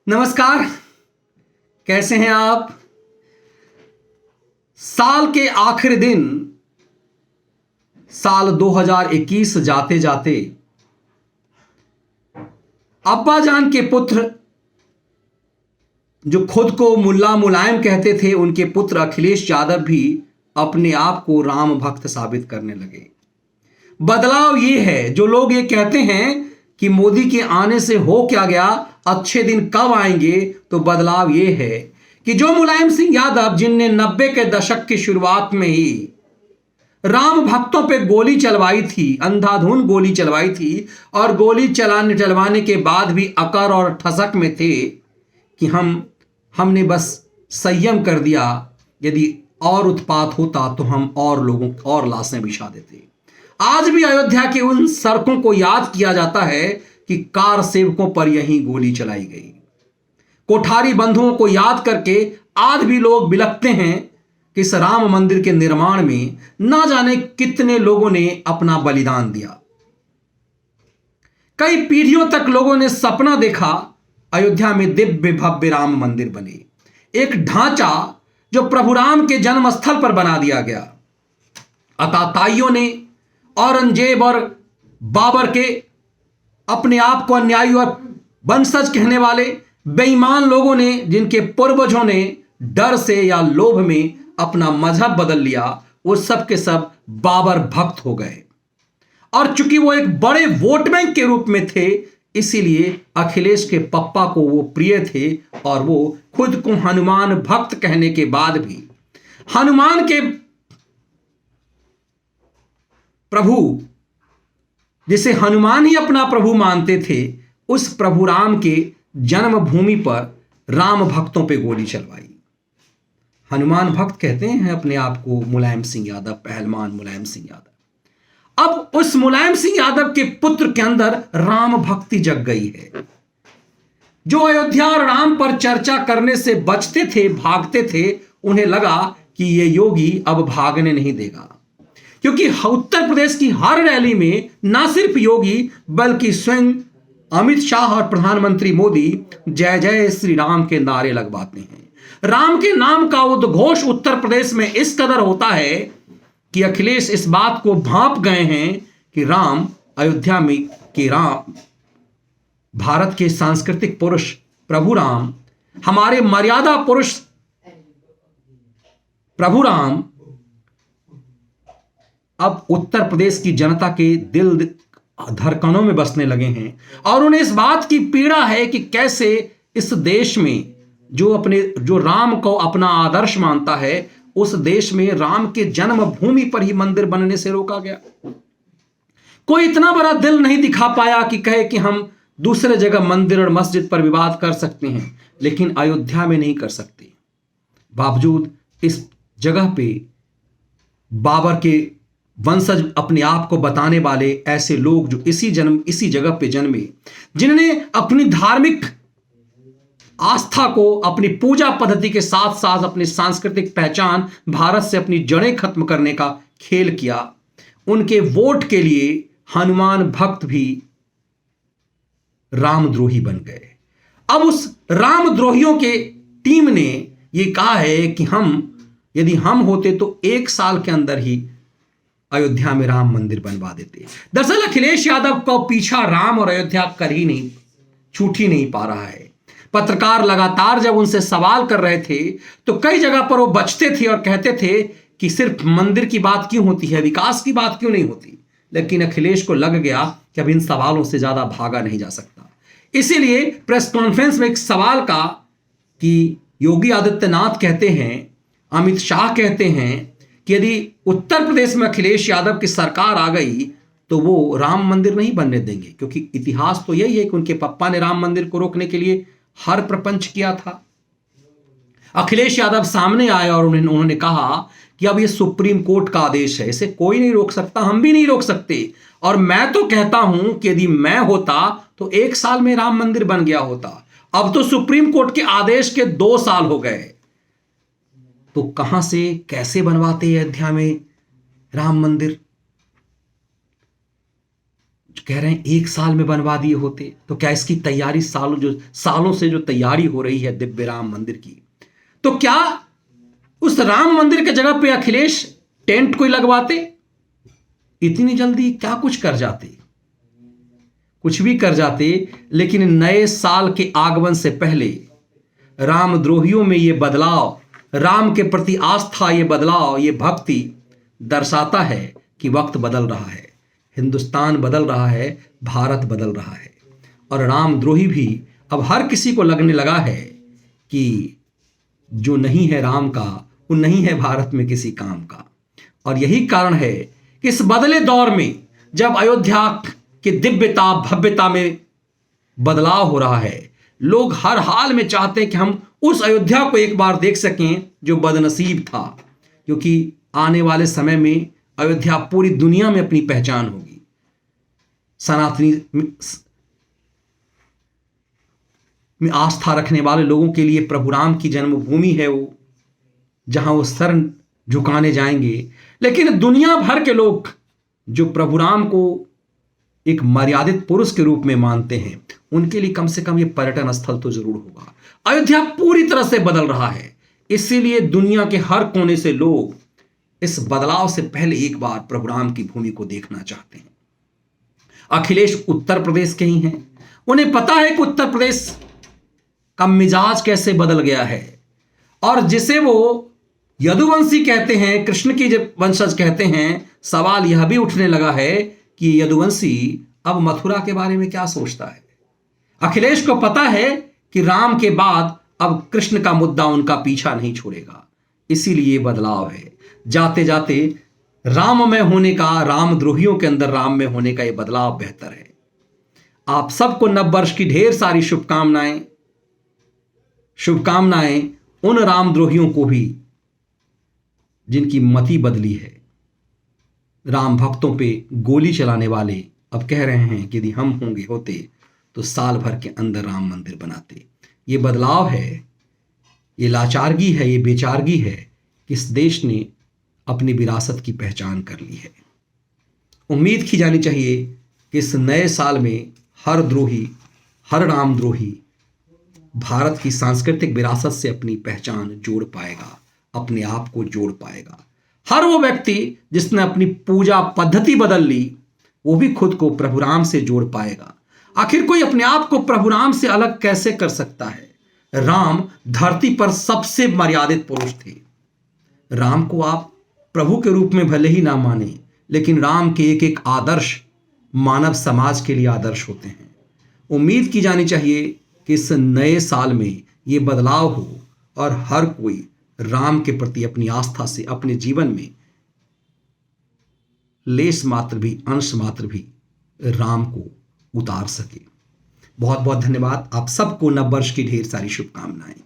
नमस्कार। कैसे हैं आप? साल के आखिरी दिन, साल 2021 जाते जाते अब्बा जान के पुत्र जो खुद को मुल्ला मुलायम कहते थे, उनके पुत्र अखिलेश यादव भी अपने आप को राम भक्त साबित करने लगे। बदलाव ये है, जो लोग ये कहते हैं कि मोदी के आने से हो क्या गया, अच्छे दिन कब आएंगे, तो बदलाव ये है कि जो मुलायम सिंह यादव, जिनने 90 के दशक की शुरुआत में ही राम भक्तों पे गोली चलवाई थी, अंधाधुंध गोली चलवाई थी, और गोली चलवाने के बाद भी अकड़ और ठसक में थे कि हमने बस संयम कर दिया, यदि और उत्पात होता तो हम और लोगों और लाशें बिछा देते। आज भी अयोध्या की उन सड़कों को याद किया जाता है कि कार सेवकों पर यही गोली चलाई गई। कोठारी बंधुओं को याद करके आज भी लोग बिलखते हैं कि इस राम मंदिर के निर्माण में ना जाने कितने लोगों ने अपना बलिदान दिया। कई पीढ़ियों तक लोगों ने सपना देखा अयोध्या में दिव्य भव्य राम मंदिर बने, एक ढांचा जो प्रभु राम के जन्म स्थल पर बना दिया गया। अताताइयों ने, औरंगजेब और बाबर के अपने आप को अन्यायी और वंशज कहने वाले बेईमान लोगों ने, जिनके पूर्वजों ने डर से या लोभ में अपना मजहब बदल लिया, वो सब के सब बाबर भक्त हो गए। और चूंकि वो एक बड़े वोट बैंक के रूप में थे, इसीलिए अखिलेश के पप्पा को वो प्रिय थे, और वो खुद को हनुमान भक्त कहने के बाद भी हनुमान के प्रभु, जिसे हनुमान ही अपना प्रभु मानते थे, उस प्रभु राम के जन्मभूमि पर राम भक्तों पे गोली चलवाई। हनुमान भक्त कहते हैं अपने आप को मुलायम सिंह यादव, पहलवान मुलायम सिंह यादव। अब उस मुलायम सिंह यादव के पुत्र के अंदर राम भक्ति जग गई है। जो अयोध्या और राम पर चर्चा करने से बचते थे, भागते थे, उन्हें लगा कि ये योगी अब भागने नहीं देगा, क्योंकि उत्तर प्रदेश की हर रैली में ना सिर्फ योगी बल्कि स्वयं अमित शाह और प्रधानमंत्री मोदी जय जय श्री राम के नारे लगवाते हैं। राम के नाम का उद्घोष उत्तर प्रदेश में इस कदर होता है कि अखिलेश इस बात को भांप गए हैं कि राम अयोध्या में के राम, भारत के सांस्कृतिक पुरुष प्रभु राम, हमारे मर्यादा पुरुष प्रभु राम अब उत्तर प्रदेश की जनता के दिल धड़कनों में बसने लगे हैं। और उन्हें इस बात की पीड़ा है कि कैसे इस देश में जो राम को अपना आदर्श मानता है, उस देश में राम के जन्मभूमि पर ही मंदिर बनने से रोका गया। कोई इतना बड़ा दिल नहीं दिखा पाया कि कहे कि हम दूसरे जगह मंदिर और मस्जिद पर विवाद कर सकते हैं, लेकिन अयोध्या में नहीं कर सकते। बावजूद इस जगह पे बाबर के वंशज अपने आप को बताने वाले ऐसे लोग जो इसी जगह पे जन्मे, जिन्होंने अपनी धार्मिक आस्था को अपनी पूजा पद्धति के साथ साथ अपनी सांस्कृतिक पहचान, भारत से अपनी जड़ें खत्म करने का खेल किया, उनके वोट के लिए हनुमान भक्त भी रामद्रोही बन गए। अब उस रामद्रोहियों के टीम ने यह कहा है कि यदि हम होते तो 1 साल के अंदर ही अयोध्या में राम मंदिर बनवा देते। दरअसल अखिलेश यादव का पीछा राम और अयोध्या छूट ही नहीं पा रहा है। पत्रकार लगातार जब उनसे सवाल कर रहे थे तो कई जगह पर वो बचते थे और कहते थे कि सिर्फ मंदिर की बात क्यों होती है, विकास की बात क्यों नहीं होती। लेकिन अखिलेश को लग गया कि अब इन सवालों से ज्यादा भागा नहीं जा सकता। इसीलिए प्रेस कॉन्फ्रेंस में एक सवाल का कि योगी आदित्यनाथ कहते हैं, अमित शाह कहते हैं कि यदि उत्तर प्रदेश में अखिलेश यादव की सरकार आ गई तो वो राम मंदिर नहीं बनने देंगे, क्योंकि इतिहास तो यही है कि उनके पप्पा ने राम मंदिर को रोकने के लिए हर प्रपंच किया था। अखिलेश यादव सामने आए और उन्होंने कहा कि अब ये सुप्रीम कोर्ट का आदेश है, इसे कोई नहीं रोक सकता, हम भी नहीं रोक सकते। और मैं तो कहता हूं कि यदि मैं होता तो 1 साल में राम मंदिर बन गया होता। अब तो सुप्रीम कोर्ट के आदेश के 2 साल हो गए, तो कहां से कैसे बनवाते अयोध्या में राम मंदिर। कह रहे हैं 1 साल में बनवा दिए होते तो क्या इसकी तैयारी सालों से जो तैयारी हो रही है दिव्य राम मंदिर की, तो क्या उस राम मंदिर के जगह पे अखिलेश टेंट कोई लगवाते? इतनी जल्दी क्या कुछ कर जाते? कुछ भी कर जाते, लेकिन नए साल के आगमन से पहले रामद्रोहियों में ये बदलाव, राम के प्रति आस्था, ये बदलाव, ये भक्ति दर्शाता है कि वक्त बदल रहा है, हिंदुस्तान बदल रहा है, भारत बदल रहा है। और रामद्रोही भी अब हर किसी को लगने लगा है कि जो नहीं है राम का वो नहीं है भारत में किसी काम का। और यही कारण है कि इस बदले दौर में जब अयोध्या की दिव्यता भव्यता में बदलाव हो रहा है, लोग हर हाल में चाहते हैं कि हम उस अयोध्या को एक बार देख सकें जो बदनसीब था, क्योंकि आने वाले समय में अयोध्या पूरी दुनिया में अपनी पहचान होगी। सनातनी में आस्था रखने वाले लोगों के लिए प्रभु राम की जन्मभूमि है वो, जहां वो सर झुकाने जाएंगे। लेकिन दुनिया भर के लोग जो प्रभु राम को एक मर्यादित पुरुष के रूप में मानते हैं, उनके लिए कम से कम ये पर्यटन स्थल तो जरूर होगा। अयोध्या पूरी तरह से बदल रहा है, इसीलिए दुनिया के हर कोने से लोग इस बदलाव से पहले एक बार प्रभु राम की भूमि को देखना चाहते हैं। अखिलेश उत्तर प्रदेश के ही हैं, उन्हें पता है कि उत्तर प्रदेश का मिजाज कैसे बदल गया है, और जिसे वो यदुवंशी कहते हैं, कृष्ण की जब वंशज कहते हैं, सवाल यह भी उठने लगा है कि यदुवंशी अब मथुरा के बारे में क्या सोचता है। अखिलेश को पता है कि राम के बाद अब कृष्ण का मुद्दा उनका पीछा नहीं छोड़ेगा, इसीलिए बदलाव है। जाते जाते राम में होने का, रामद्रोहियों के अंदर राम में होने का यह बदलाव बेहतर है। आप सबको नववर्ष की ढेर सारी शुभकामनाएं। शुभकामनाएं उन रामद्रोहियों को भी जिनकी मति बदली है। राम भक्तों पे गोली चलाने वाले अब कह रहे हैं कि यदि हम होते तो साल भर के अंदर राम मंदिर बनाते। ये बदलाव है, ये लाचारगी है, ये बेचारगी है कि इस देश ने अपनी विरासत की पहचान कर ली है। उम्मीद की जानी चाहिए कि इस नए साल में हर द्रोही, हर रामद्रोही भारत की सांस्कृतिक विरासत से अपनी पहचान जोड़ पाएगा, अपने आप को जोड़ पाएगा। हर वो व्यक्ति जिसने अपनी पूजा पद्धति बदल ली, वो भी खुद को प्रभु राम से जोड़ पाएगा। आखिर कोई अपने आप को प्रभु राम से अलग कैसे कर सकता है? राम धरती पर सबसे मर्यादित पुरुष थे। राम को आप प्रभु के रूप में भले ही ना माने, लेकिन राम के एक एक आदर्श मानव समाज के लिए आदर्श होते हैं। उम्मीद की जानी चाहिए कि इस नए साल में ये बदलाव हो और हर कोई राम के प्रति अपनी आस्था से अपने जीवन में लेश मात्र भी, अंश मात्र भी राम को उतार सके। बहुत बहुत धन्यवाद। आप सबको नववर्ष की ढेर सारी शुभकामनाएं।